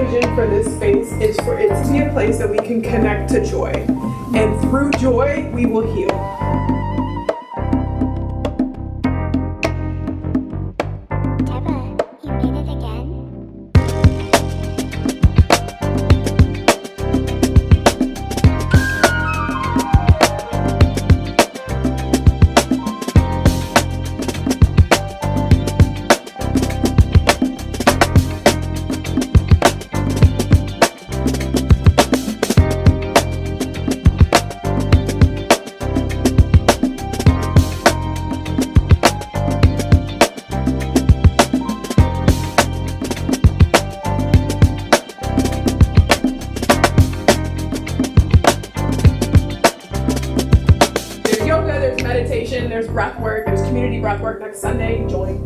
vision for this space is for it to be a place that we can connect to joy. And through joy, we will heal. There's breathwork, there's community breathwork next Sunday, join.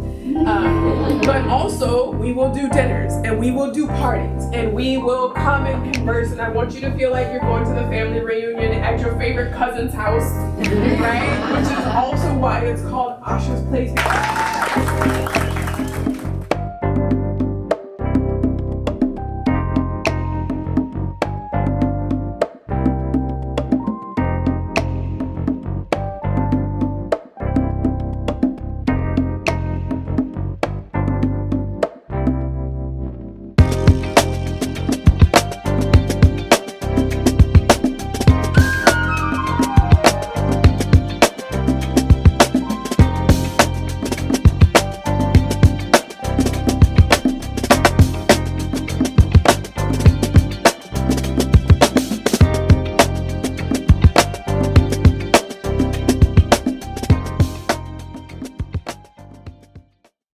But also, we will do dinners, and we will do parties, and we will come and converse, and I want you to feel like you're going to the family reunion at your favorite cousin's house, right? Which is also why it's called Asha's Place.